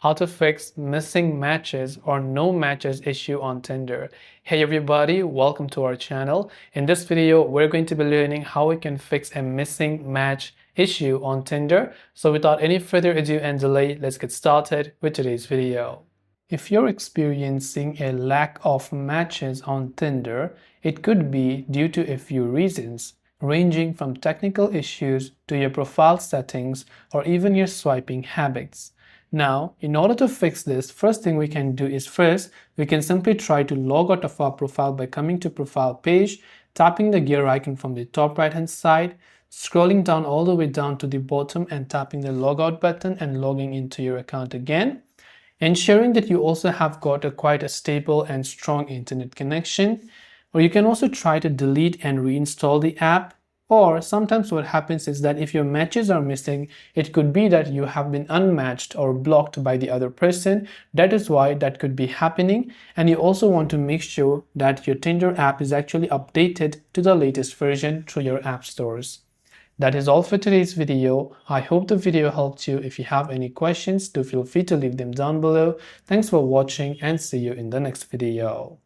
how to fix missing matches or no matches issue on Tinder. Hey everybody, welcome to our channel. In this video, we're going to be learning how we can fix a missing match issue on Tinder. So without any further ado and delay, let's get started with today's video. If you're experiencing a lack of matches on Tinder, it could be due to a few reasons, ranging from technical issues to your profile settings or even your swiping habits. Now, in order to fix this, first thing we can do is we can simply try to log out of our profile by coming to profile page, tapping the gear icon from the top right hand side, scrolling down all the way down to the bottom and tapping the logout button and logging into your account again. Ensuring that you also have got quite a stable and strong internet connection. Or you can also try to delete and reinstall the app. Or sometimes what happens is that if your matches are missing, it could be that you have been unmatched or blocked by the other person. That is why that could be happening. And you also want to make sure that your Tinder app is actually updated to the latest version through your app stores. That is all for today's video. I hope the video helped you. If you have any questions, do feel free to leave them down below. Thanks for watching and see you in the next video.